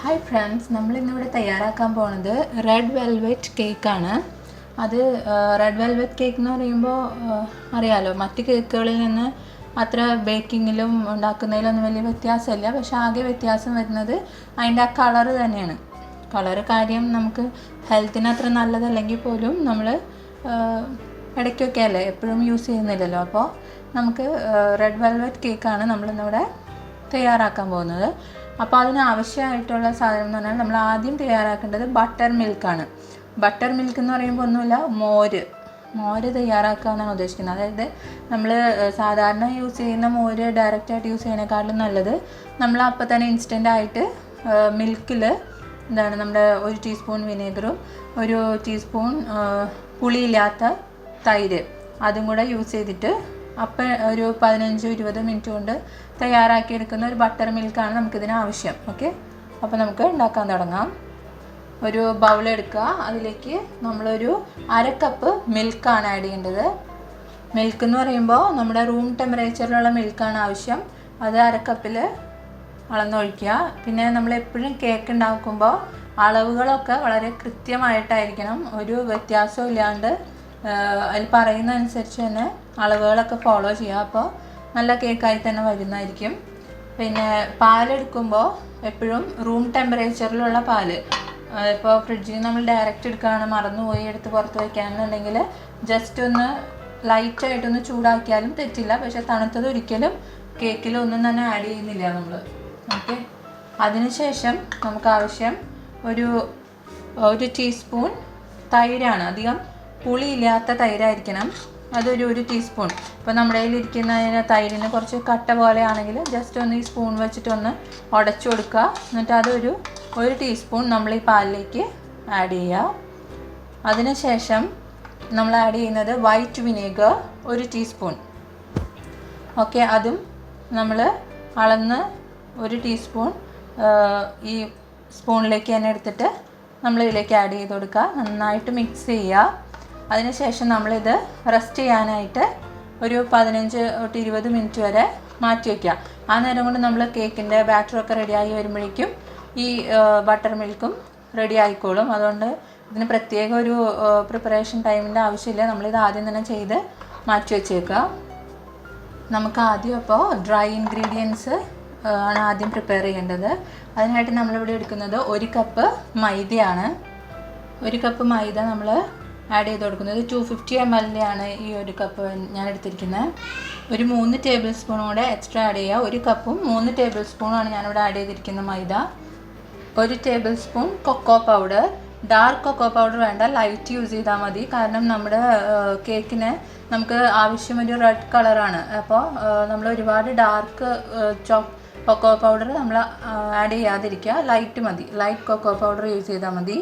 Hi friends, നമ്മളിന്നിവിടെ തയ്യാറാക്കാൻ പോകുന്നത് red velvet കേക്കാണ്. അത് റെഡ് വെൽവെറ്റ് കേക്ക് എന്ന് പറയുമ്പോൾ അറിയാലോ, മറ്റ് കേക്കുകളിൽ നിന്ന് അത്ര ബേക്കിങ്ങിലും ഉണ്ടാക്കുന്നതിലൊന്നും വലിയ വ്യത്യാസമില്ല. പക്ഷെ ആകെ വ്യത്യാസം വരുന്നത് അതിൻ്റെ ആ കളറ് തന്നെയാണ്. കളറ് കാര്യം നമുക്ക് ഹെൽത്തിന് അത്ര നല്ലതല്ലെങ്കിൽ പോലും നമ്മൾ ഇടയ്ക്കൊക്കെ അല്ലേ, എപ്പോഴും യൂസ് ചെയ്യുന്നില്ലല്ലോ. അപ്പോൾ നമുക്ക് റെഡ് വെൽവെറ്റ് കേക്കാണ് നമ്മളിന്നിവിടെ തയ്യാറാക്കാൻ പോകുന്നത്. അപ്പോൾ അതിനാവശ്യമായിട്ടുള്ള സാധനം എന്ന് പറഞ്ഞാൽ നമ്മൾ ആദ്യം തയ്യാറാക്കേണ്ടത് ബട്ടർ മിൽക്കാണ്. ബട്ടർ മിൽക്ക് എന്ന് പറയുമ്പോൾ ഒന്നുമില്ല, മോര് തയ്യാറാക്കുക എന്നാണ് ഉദ്ദേശിക്കുന്നത്. അതായത് നമ്മൾ സാധാരണ യൂസ് ചെയ്യുന്ന മോര് ഡയറക്റ്റായിട്ട് യൂസ് ചെയ്യുന്നതിനേക്കാളും നല്ലത് നമ്മൾ അപ്പോൾ തന്നെ ഇൻസ്റ്റൻ്റായിട്ട് മിൽക്കിൽ നമ്മുടെ 1 ടീസ്പൂൺ വിനേഗറും 1 ടീസ്പൂൺ പുളിയില്ലാത്ത തൈര് അതും കൂടെ യൂസ് ചെയ്തിട്ട് അപ്പോൾ ഒരു 15-20 മിനിറ്റ് കൊണ്ട് തയ്യാറാക്കിയെടുക്കുന്ന ഒരു ബട്ടർ മിൽക്കാണ് നമുക്കിതിന് ആവശ്യം. ഓക്കെ, അപ്പോൾ നമുക്ക് ഉണ്ടാക്കാൻ തുടങ്ങാം. ഒരു ബൗൾ എടുക്കുക, അതിലേക്ക് നമ്മളൊരു 1/2 കപ്പ് മിൽക്കാണ് ആഡ് ചെയ്യേണ്ടത്. മിൽക്ക് എന്ന് പറയുമ്പോൾ നമ്മുടെ റൂം ടെമ്പറേച്ചറിലുള്ള മിൽക്കാണ് ആവശ്യം. അത് 1/2 കപ്പിൽ അളന്നൊഴിക്കുക. പിന്നെ നമ്മളെപ്പോഴും കേക്ക് ഉണ്ടാക്കുമ്പോൾ അളവുകളൊക്കെ വളരെ കൃത്യമായിട്ടായിരിക്കണം, ഒരു വ്യത്യാസവും ഇല്ലാണ്ട് അതിൽ പറയുന്ന അനുസരിച്ച് തന്നെ അളവുകളൊക്കെ ഫോളോ ചെയ്യുക. അപ്പോൾ നല്ല കേക്കായി തന്നെ വരുന്നതായിരിക്കും. പിന്നെ പാലെടുക്കുമ്പോൾ എപ്പോഴും റൂം ടെമ്പറേച്ചറിലുള്ള പാല്. ഇപ്പോൾ ഫ്രിഡ്ജിൽ നിന്ന് നമ്മൾ ഡയറക്റ്റ് എടുക്കുകയാണ്, മറന്നുപോയി എടുത്ത് പുറത്ത് വയ്ക്കുകയാണെന്നുണ്ടെങ്കിൽ ജസ്റ്റ് ഒന്ന് ലൈറ്റായിട്ടൊന്ന് ചൂടാക്കിയാലും തെറ്റില്ല. പക്ഷേ തണുത്തത് ഒരിക്കലും കേക്കിലൊന്നും തന്നെ ആഡ് ചെയ്യുന്നില്ല നമ്മൾ. ഓക്കെ, അതിനുശേഷം നമുക്ക് ആവശ്യം ഒരു ടീസ്പൂൺ തൈരാണ്. അധികം പുളിയില്ലാത്ത തൈരായിരിക്കണം. അതൊരു 1 ടീസ്പൂൺ. ഇപ്പോൾ നമ്മുടെ കയ്യിലിരിക്കുന്ന തൈരിന് കുറച്ച് കട്ട പോലെ ആണെങ്കിൽ ജസ്റ്റ് ഒന്ന് ഈ സ്പൂൺ വെച്ചിട്ടൊന്ന് ഉടച്ചു കൊടുക്കുക. എന്നിട്ട് അതൊരു 1 ടീസ്പൂൺ നമ്മൾ ഈ പാലിലേക്ക് ആഡ് ചെയ്യുക. അതിനുശേഷം നമ്മൾ ആഡ് ചെയ്യുന്നത് വൈറ്റ് വിനേഗർ 1 ടീസ്പൂൺ. ഓക്കെ, അതും നമ്മൾ അളന്ന് 1 ടീസ്പൂൺ ഈ സ്പൂണിലേക്ക് തന്നെ എടുത്തിട്ട് നമ്മളിതിലേക്ക് ആഡ് ചെയ്ത് കൊടുക്കുക. നന്നായിട്ട് മിക്സ് ചെയ്യുക. അതിനുശേഷം നമ്മളിത് റെസ്റ്റ് ചെയ്യാനായിട്ട് ഒരു 15-20 മിനിറ്റ് വരെ മാറ്റി വയ്ക്കുക. ആ നേരം കൊണ്ട് നമ്മൾ കേക്കിൻ്റെ ബാറ്ററൊക്കെ റെഡിയായി വരുമ്പോഴേക്കും ഈ ബട്ടർ മിൽക്കും റെഡി ആയിക്കോളും. അതുകൊണ്ട് ഇതിന് പ്രത്യേക ഒരു പ്രിപ്പറേഷൻ ടൈമിൻ്റെ ആവശ്യമില്ല. നമ്മളിത് ആദ്യം തന്നെ ചെയ്ത് മാറ്റി വെച്ചേക്കുക. നമുക്ക് ആദ്യം അപ്പോൾ ഡ്രൈ ഇൻഗ്രീഡിയൻസ് ആണ് ആദ്യം പ്രിപ്പയർ ചെയ്യേണ്ടത്. അതിനായിട്ട് നമ്മളിവിടെ എടുക്കുന്നത് 1 കപ്പ് മൈദയാണ്. 1 കപ്പ് മൈദ നമ്മൾ ആഡ് ചെയ്ത് കൊടുക്കുന്നത് 250 ml ആണ് ഈ 1 കപ്പ് ഞാൻ എടുത്തിരിക്കുന്നത്. ഒരു 3 ടേബിൾ സ്പൂൺ കൂടെ എക്സ്ട്രാ ആഡ് ചെയ്യുക. 1 കപ്പും 3 ടേബിൾ സ്പൂണാണ് ഞാനിവിടെ ആഡ് ചെയ്തിരിക്കുന്ന maida. 1 tablespoon cocoa powder. Dark cocoa powder വേണ്ട, ലൈറ്റ് യൂസ് ചെയ്താൽ മതി. കാരണം നമ്മുടെ കേക്കിന് നമുക്ക് ആവശ്യം ഒരു റെഡ് കളറാണ്. അപ്പോൾ നമ്മൾ ഒരുപാട് ഡാർക്ക് കൊക്കോ പൗഡർ നമ്മൾ ആഡ് ചെയ്യാതിരിക്കുക. ലൈറ്റ് മതി, ലൈറ്റ് കൊക്കോ പൗഡർ യൂസ് ചെയ്താൽ മതി.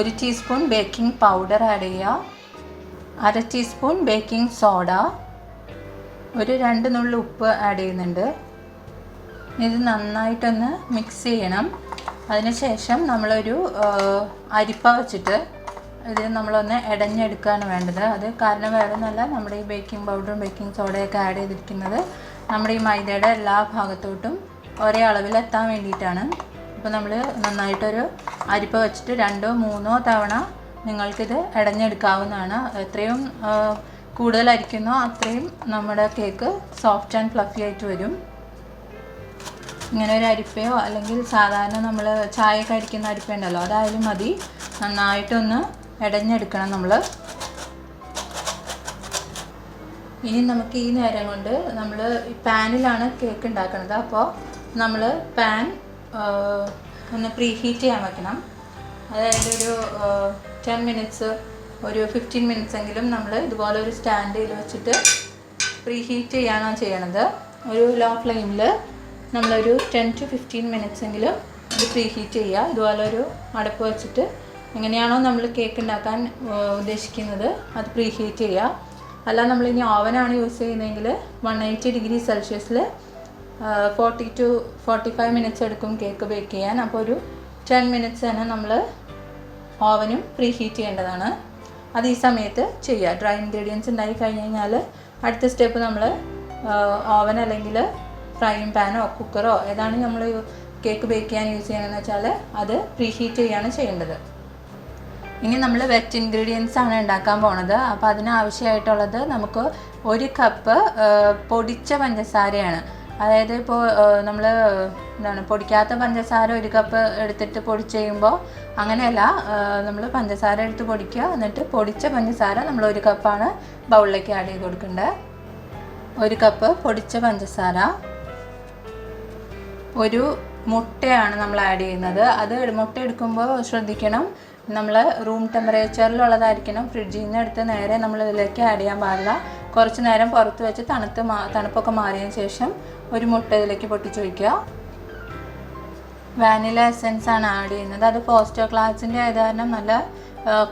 1 ടീസ്പൂൺ ബേക്കിംഗ് പൗഡർ ആഡ് ചെയ്യുക. 1/2 ടീസ്പൂൺ ബേക്കിംഗ് സോഡ. ഒരു 2 നുള്ളി ഉപ്പ് ആഡ് ചെയ്യുന്നുണ്ട്. ഇത് നന്നായിട്ടൊന്ന് മിക്സ് ചെയ്യണം. അതിനുശേഷം നമ്മളൊരു അരിപ്പ വെച്ചിട്ട് ഇത് നമ്മളൊന്ന് ഇടഞ്ഞെടുക്കുകയാണ് വേണ്ടത്. അത് കാരണം വേറെ ഒന്നുമല്ല, നമ്മുടെ ഈ ബേക്കിംഗ് പൗഡറും ബേക്കിംഗ് സോഡയൊക്കെ ആഡ് ചെയ്തിരിക്കുന്നത് നമ്മുടെ ഈ മൈദയുടെ എല്ലാ ഭാഗത്തോട്ടും ഒരേ അളവിലെത്താൻ വേണ്ടിയിട്ടാണ്. അപ്പോൾ നമ്മൾ നന്നായിട്ടൊരു അരിപ്പ വെച്ചിട്ട് 2-3 തവണ നിങ്ങൾക്കിത് ഇടഞ്ഞെടുക്കാവുന്നതാണ്. എത്രയും കൂടുതൽ അരിക്കുന്നോ അത്രയും നമ്മുടെ കേക്ക് സോഫ്റ്റ് ആൻഡ് ഫ്ലഫി ആയിട്ട് വരും. ഇങ്ങനെ ഒരു അരിപ്പയോ അല്ലെങ്കിൽ സാധാരണ നമ്മൾ ചായയൊക്കെ അരിക്കുന്ന അരിപ്പ ഉണ്ടല്ലോ, അതായാലും മതി. നന്നായിട്ടൊന്ന് ഇടഞ്ഞെടുക്കണം നമ്മൾ. ഇനി നമുക്ക് ഈ നേരം കൊണ്ട് നമ്മൾ ഈ പാനിലാണ് കേക്ക് ഉണ്ടാക്കുന്നത്. അപ്പോൾ നമ്മൾ പാൻ ഒന്ന് പ്രീ ഹീറ്റ് ചെയ്യാൻ വെക്കണം. അതായത് ഒരു 10 മിനിറ്റ്സ്, ഒരു 15 മിനിറ്റ്സ് എങ്കിലും നമ്മൾ ഇതുപോലെ ഒരു സ്റ്റാൻഡിൽ വെച്ചിട്ട് പ്രീ ഹീറ്റ് ചെയ്യാനാണ് ചെയ്യണത്. ഒരു ലോ ഫ്ലെയിമിൽ നമ്മളൊരു 10-15 മിനിറ്റ്സ് എങ്കിലും ഇത് പ്രീ ഹീറ്റ് ചെയ്യുക. ഇതുപോലെ ഒരു അടപ്പ് വെച്ചിട്ട് എങ്ങനെയാണോ നമ്മൾ കേക്ക് ഉണ്ടാക്കാൻ ഉദ്ദേശിക്കുന്നത് അത് പ്രീ ഹീറ്റ് ചെയ്യുക. അല്ല നമ്മളിനി ഓവനാണ് യൂസ് ചെയ്യുന്നതെങ്കിൽ 180 ഡിഗ്രി സെൽഷ്യസിൽ 40-45 മിനിറ്റ്സ് എടുക്കും കേക്ക് ബേക്ക് ചെയ്യാൻ. അപ്പോൾ ഒരു 10 മിനിറ്റ്സ് തന്നെ നമ്മൾ ഓവനും പ്രീ ഹീറ്റ് ചെയ്യേണ്ടതാണ്. അത് ഈ സമയത്ത് ചെയ്യുക. ഡ്രൈ ഇൻഗ്രീഡിയൻസ് ഉണ്ടായി കഴിഞ്ഞ് കഴിഞ്ഞാൽ അടുത്ത സ്റ്റെപ്പ് നമ്മൾ ഓവൻ അല്ലെങ്കിൽ ഫ്രൈയിങ് പാനോ കുക്കറോ ഏതാണ് നമ്മൾ കേക്ക് ബേക്ക് ചെയ്യാൻ യൂസ് ചെയ്യണമെന്ന് വെച്ചാൽ അത് പ്രീഹീറ്റ് ചെയ്യാണ് ചെയ്യേണ്ടത്. ഇനി നമ്മൾ വെറ്റ് ഇൻഗ്രീഡിയൻസ് ആണ് ഉണ്ടാക്കാൻ പോണത്. അപ്പോൾ അതിനാവശ്യമായിട്ടുള്ളത് നമുക്ക് 1 കപ്പ് പൊടിച്ച പഞ്ചസാരയാണ്. അതായത് ഇപ്പോൾ നമ്മൾ പൊടിക്കാത്ത പഞ്ചസാര 1 കപ്പ് എടുത്തിട്ട് പൊടിച്ച് ചെയ്യുമ്പോൾ അങ്ങനെയല്ല, നമ്മൾ പഞ്ചസാര എടുത്ത് പൊടിക്കുക, എന്നിട്ട് പൊടിച്ച പഞ്ചസാര നമ്മൾ 1 കപ്പാണ് ബൗളിലേക്ക് ആഡ് ചെയ്ത് കൊടുക്കേണ്ടത്. 1 കപ്പ് പൊടിച്ച പഞ്ചസാര, 1 മുട്ടയാണ് നമ്മൾ ആഡ് ചെയ്യുന്നത്. അത് മുട്ട എടുക്കുമ്പോൾ ശ്രദ്ധിക്കണം, നമ്മൾ റൂം ടെമ്പറേച്ചറിലുള്ളതായിരിക്കണം. ഫ്രിഡ്ജിൽ നിന്ന് എടുത്ത് നേരെ നമ്മൾ ഇതിലേക്ക് ആഡ് ചെയ്യാൻ പാടില്ല. കുറച്ച് നേരം പുറത്ത് വെച്ച് തണുപ്പൊക്കെ മാറിയതിന് ശേഷം 1 മുട്ട ഇതിലേക്ക് പൊട്ടിച്ച് വയ്ക്കുക. വാനില എസൻസ് ആണ് ആഡ് ചെയ്യുന്നത്. അത് ഫോസ്റ്റർ ക്ലാസിൻ്റെ ആയത് കാരണം നല്ല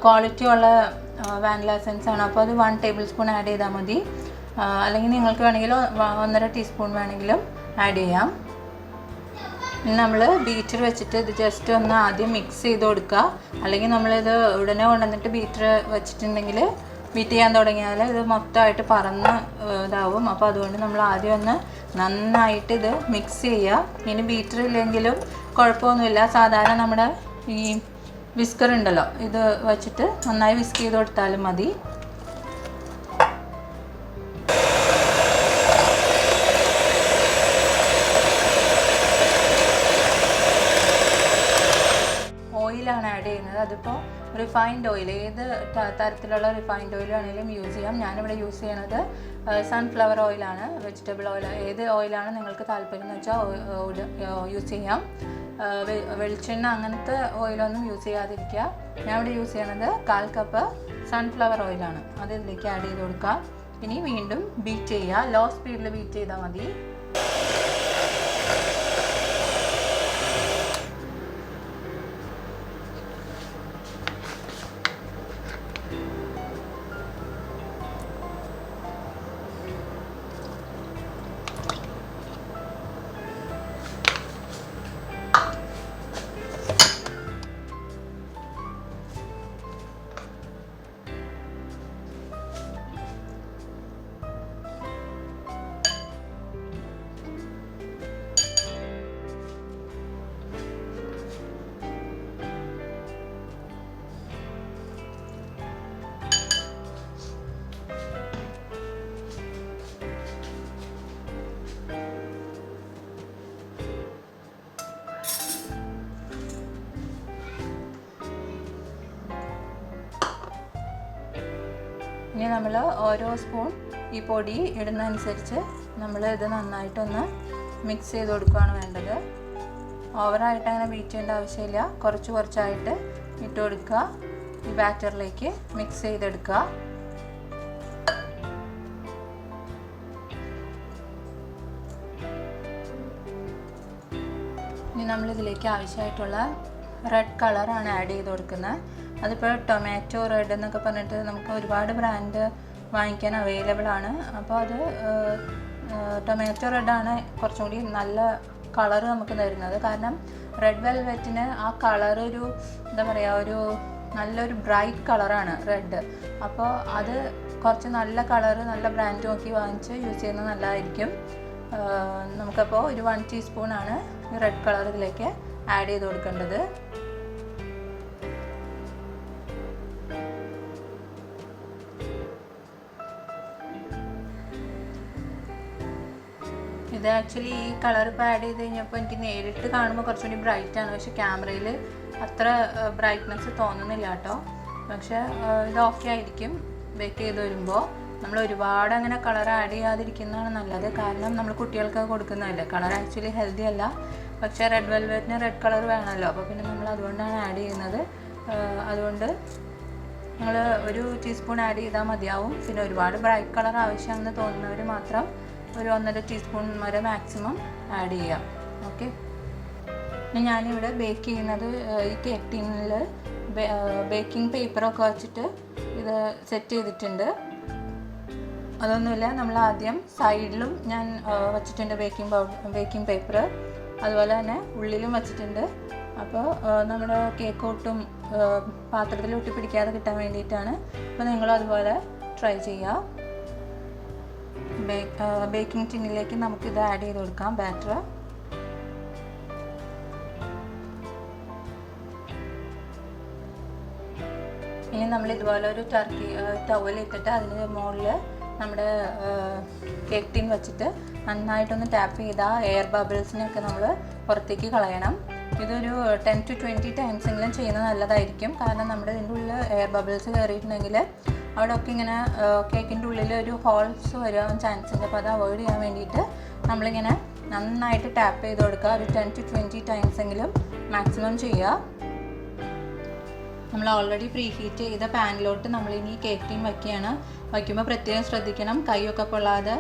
ക്വാളിറ്റി ഉള്ള വാനില എസൻസ് ആണ്. അപ്പോൾ അത് 1 ടേബിൾ സ്പൂൺ ആഡ് ചെയ്താൽ മതി. അല്ലെങ്കിൽ നിങ്ങൾക്ക് വേണമെങ്കിൽ 1.5 ടീസ്പൂൺ വേണമെങ്കിലും ആഡ് ചെയ്യാം. ഇനി നമ്മൾ ബീറ്റർ വെച്ചിട്ട് ഇത് ജസ്റ്റ് ഒന്ന് ആദ്യം മിക്സ് ചെയ്ത് കൊടുക്കുക. അല്ലെങ്കിൽ നമ്മളിത് ഉടനെ കൊണ്ടുവന്നിട്ട് ബീറ്റർ വെച്ചിട്ടുണ്ടെങ്കിൽ ബീറ്റ് ചെയ്യാൻ തുടങ്ങിയാൽ ഇത് മൊത്തമായിട്ട് പറന്ന് ഇതാവും. അപ്പോൾ അതുകൊണ്ട് നമ്മൾ ആദ്യം ഒന്ന് നന്നായിട്ട് ഇത് മിക്സ് ചെയ്യുക. ഇനി ബീറ്റർ ഇല്ലെങ്കിലും കുഴപ്പമൊന്നുമില്ല, സാധാരണ നമ്മുടെ ഈ വിസ്കർ ഉണ്ടല്ലോ, ഇത് വെച്ചിട്ട് നന്നായി വിസ്ക് ചെയ്ത് കൊടുത്താലും മതി. ഓയിലാണ് ആഡ് ചെയ്യുന്നത്. അതിപ്പോൾ റിഫൈൻഡ് ഓയിൽ, ഏത് തരത്തിലുള്ള റിഫൈൻഡ് ഓയിൽ വേണമെങ്കിലും യൂസ് ചെയ്യാം. ഞാനിവിടെ യൂസ് ചെയ്യണത് സൺഫ്ലവർ ഓയിലാണ്, വെജിറ്റബിൾ ഓയിൽ. ഏത് ഓയിലാണ് നിങ്ങൾക്ക് താല്പര്യം എന്ന് വെച്ചാൽ യൂസ് ചെയ്യാം. വെളിച്ചെണ്ണ അങ്ങനത്തെ ഓയിലൊന്നും യൂസ് ചെയ്യാതിരിക്കുക. ഞാൻ ഇവിടെ യൂസ് ചെയ്യണത് 1/4 കപ്പ് സൺഫ്ലവർ ഓയിലാണ്. അത് ഇതിലേക്ക് ആഡ് ചെയ്ത് കൊടുക്കുക. ഇനി വീണ്ടും ബീറ്റ് ചെയ്യുക. ലോ സ്പീഡിൽ ബീറ്റ് ചെയ്താൽ മതി. ഇനി നമ്മൾ ഓരോ സ്പൂൺ ഈ പൊടി ഇടുന്നതനുസരിച്ച് നമ്മൾ ഇത് നന്നായിട്ടൊന്ന് മിക്സ് ചെയ്ത് കൊടുക്കുകയാണ് വേണ്ടത്. ഓവറായിട്ട് അങ്ങനെ ബീറ്റ് ചെയ്യേണ്ട ആവശ്യമില്ല. കുറച്ചായിട്ട് ഇട്ട് കൊടുക്കുക. ഈ ബാറ്ററിലേക്ക് മിക്സ് ചെയ്തെടുക്കുക. ഇനി നമ്മളിതിലേക്ക് ആവശ്യമായിട്ടുള്ള റെഡ് കളറാണ് ആഡ് ചെയ്ത് കൊടുക്കുന്നത്. അതിപ്പോൾ ടൊമാറ്റോ റെഡ് എന്നൊക്കെ പറഞ്ഞിട്ട് നമുക്ക് ഒരുപാട് ബ്രാൻഡ് വാങ്ങിക്കാൻ അവൈലബിൾ ആണ്. അപ്പോൾ അത് ടൊമാറ്റോ റെഡാണ് കുറച്ചും കൂടി നല്ല കളറ് നമുക്ക് തരുന്നത്. കാരണം റെഡ് വെൽവെറ്റിന് ആ കളർ ഒരു എന്താ പറയുക, ഒരു നല്ലൊരു ബ്രൈറ്റ് കളറാണ് റെഡ്. അപ്പോൾ അത് കുറച്ച് നല്ല കളറ്, നല്ല ബ്രാൻഡ് നോക്കി വാങ്ങിച്ച് യൂസ് ചെയ്യുന്നത് നല്ലതായിരിക്കും. നമുക്കപ്പോൾ ഒരു 1 ടീസ്പൂണാണ് ഈ റെഡ് കളർ ഇതിലേക്ക് ആഡ് ചെയ്ത് കൊടുക്കേണ്ടത്. ഇത് ആക്ച്വലി ഈ കളർ ഇപ്പോൾ ആഡ് ചെയ്ത് കഴിഞ്ഞപ്പോൾ എനിക്ക് നേരിട്ട് കാണുമ്പോൾ കുറച്ചുകൂടി ബ്രൈറ്റാണ്. പക്ഷേ ക്യാമറയിൽ അത്ര ബ്രൈറ്റ്നെസ് തോന്നുന്നില്ല കേട്ടോ. പക്ഷേ ഇത് ഓക്കെ ആയിരിക്കും ബേക്ക് ചെയ്ത് വരുമ്പോൾ. നമ്മൾ ഒരുപാട് അങ്ങനെ കളർ ആഡ് ചെയ്യാതിരിക്കുന്നതാണ് നല്ലത്. കാരണം നമ്മൾ കുട്ടികൾക്ക് കൊടുക്കുന്നതല്ലേ. കളർ ആക്ച്വലി ഹെൽത്തി അല്ല. പക്ഷേ റെഡ് വെൽവെറ്റിന് റെഡ് കളർ വേണമല്ലോ. അപ്പോൾ പിന്നെ നമ്മൾ അതുകൊണ്ടാണ് ആഡ് ചെയ്യുന്നത്. അതുകൊണ്ട് നിങ്ങൾ ഒരു ടീസ്പൂൺ ആഡ് ചെയ്താൽ മതിയാവും. പിന്നെ ഒരുപാട് ബ്രൈറ്റ് കളർ ആവശ്യമാണെന്ന് തോന്നുന്നവർ മാത്രം ഒരു 1.5 ടീസ്പൂൺ വരെ മാക്സിമം ആഡ് ചെയ്യാം. ഓക്കെ. ഞാനിവിടെ ബേക്ക് ചെയ്യുന്നത് ഈ കേക്ക് ടിന്നിൽ ബേക്കിംഗ് പേപ്പറൊക്കെ വെച്ചിട്ട് ഇത് സെറ്റ് ചെയ്തിട്ടുണ്ട്. അതൊന്നുമില്ല, നമ്മൾ ആദ്യം സൈഡിലും ഞാൻ വച്ചിട്ടുണ്ട് ബേക്കിംഗ് പേപ്പർ. അതുപോലെ തന്നെ ഉള്ളിലും വച്ചിട്ടുണ്ട്. അപ്പോൾ നമ്മുടെ കേക്ക് ഒട്ടും പാത്രത്തിൽ ഒട്ടി പിടിക്കാതെ കിട്ടാൻ വേണ്ടിയിട്ടാണ്. അപ്പോൾ നിങ്ങൾ അതുപോലെ ട്രൈ ചെയ്യുക. ബേക്കിംഗ് ടിന്നിലേക്ക് നമുക്കിത് ആഡ് ചെയ്ത് കൊടുക്കാം ബാറ്റർ. നമ്മൾ ഇതുപോലെ ഒരു ടർക്കി ടവൽ ഇട്ടിട്ട് അതിന് മുകളിൽ നമ്മുടെ കേക്ക് ടിൻ വെച്ചിട്ട് നന്നായിട്ടൊന്ന് ടാപ്പ് ചെയ്താൽ എയർ ബബിൾസിനെയൊക്കെ നമ്മൾ പുറത്തേക്ക് കളയണം. ഇതൊരു 10 to 20 ടൈംസ് എങ്കിലും ചെയ്യുന്നത് നല്ലതായിരിക്കും. കാരണം നമ്മുടെ ഇതിൻ്റെ ഉള്ളിൽ എയർ ബബിൾസ് കയറിയിട്ടുണ്ടെങ്കിൽ അവിടെയൊക്കെ ഇങ്ങനെ കേക്കിൻ്റെ ഉള്ളിൽ ഒരു ഹോൾസ് വരാൻ ചാൻസ് ഉണ്ട്. അപ്പോൾ അത് അവോയ്ഡ് ചെയ്യാൻ വേണ്ടിയിട്ട് നമ്മളിങ്ങനെ നന്നായിട്ട് ടാപ്പ് ചെയ്ത് കൊടുക്കുക. ഒരു 10 to 20 ടൈംസ് എങ്കിലും മാക്സിമം ചെയ്യുക. നമ്മൾ ഓൾറെഡി പ്രീ ഹീറ്റ് ചെയ്ത പാനിലോട്ട് നമ്മളിനി കേക്ക് ടീൻ വയ്ക്കുകയാണ്. വയ്ക്കുമ്പോൾ പ്രത്യേകം ശ്രദ്ധിക്കണം, കൈയൊക്കെ പൊള്ളാതെ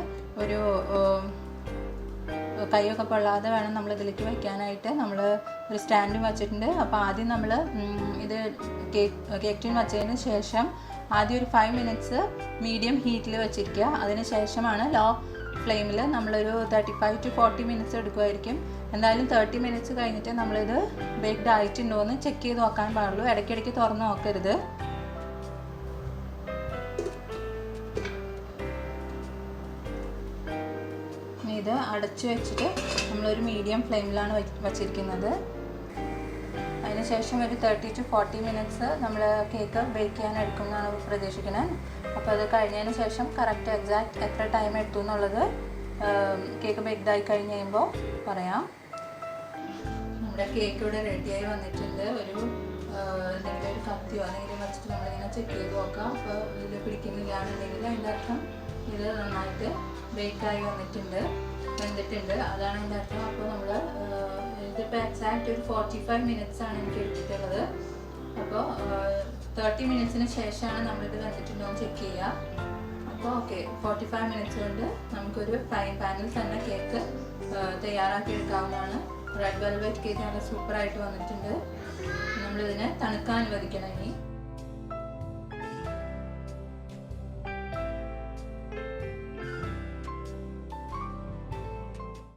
വേണം നമ്മൾ ഇതിലേക്ക് വയ്ക്കാനായിട്ട്. നമ്മൾ ഒരു സ്റ്റാൻഡും വച്ചിട്ടുണ്ട്. അപ്പോൾ ആദ്യം നമ്മൾ ഇത് കേക്ക് ടീൻ വച്ചതിന് ശേഷം ആദ്യം ഒരു 5 മിനിറ്റ്സ് മീഡിയം ഹീറ്റിൽ വെച്ചിരിക്കുക. അതിന് ശേഷമാണ് ലോ ഫ്ലെയിമിൽ നമ്മളൊരു 35 to 40 മിനിറ്റ്സ് എടുക്കുമായിരിക്കും. എന്തായാലും 30 മിനിറ്റ്സ് കഴിഞ്ഞിട്ട് നമ്മളിത് ബേക്ക്ഡ് ആയിട്ടുണ്ടോ എന്ന് ചെക്ക് ചെയ്ത് നോക്കാൻ പാടുള്ളൂ. ഇടയ്ക്കിടയ്ക്ക് തുറന്ന് നോക്കരുത്. ഇത് അടച്ചു വെച്ചിട്ട് നമ്മളൊരു മീഡിയം ഫ്ലെയിമിലാണ് വച്ചിരിക്കുന്നത്. അതിനുശേഷം ഒരു 30 to 40 മിനിറ്റ്സ് നമ്മൾ കേക്ക് ബേക്ക് ചെയ്യാൻ എടുക്കുമെന്നാണ് പ്രതീക്ഷിക്കുന്നത്. അപ്പോൾ അത് കഴിഞ്ഞതിന് ശേഷം കറക്റ്റ് എക്സാക്റ്റ് എത്ര ടൈം എടുത്തു എന്നുള്ളത് കേക്ക് ബേക്ക്ഡായി കഴിഞ്ഞ് കഴിയുമ്പോൾ പറയാം. നമ്മുടെ കേക്ക് ഇവിടെ റെഡിയായി വന്നിട്ടുണ്ട്. എന്തെങ്കിലും ഒരു കത്തിയോ എന്തെങ്കിലും വെച്ചിട്ട് നമ്മളിങ്ങനെ ചെക്ക് ചെയ്ത് നോക്കാം. അപ്പോൾ ഇത് പിടിക്കുന്നില്ലാന്നുണ്ടെങ്കിൽ അതിൻ്റെ അർത്ഥം ഇത് നന്നായിട്ട് ബേക്കായി വെന്തിട്ടുണ്ട്. അതാണ് എൻ്റെ അർത്ഥം. അപ്പോൾ നമ്മൾ ഇതിപ്പോൾ എക്സാക്റ്റ് ഒരു 45 മിനിറ്റ്സ് ആണ് എനിക്ക് എടുത്തിട്ടുള്ളത്. അപ്പോൾ 30 മിനിറ്റ്സിന് ശേഷമാണ് നമ്മളിത് വെന്തിട്ടുണ്ടോ എന്ന് ചെക്ക് ചെയ്യുക. അപ്പോൾ ഓക്കെ, 45 മിനിറ്റ്സ് കൊണ്ട് നമുക്കൊരു ഫ്രൈങ് പാനിൽ തന്നെ കേക്ക് തയ്യാറാക്കി എടുക്കാവുന്നതാണ്. റെഡ് വെൽവെറ്റ് കേക്ക് നല്ല സൂപ്പറായിട്ട് വന്നിട്ടുണ്ട്. നമ്മളിതിനെ തണുക്കാൻ അനുവദിക്കണം. ഇനി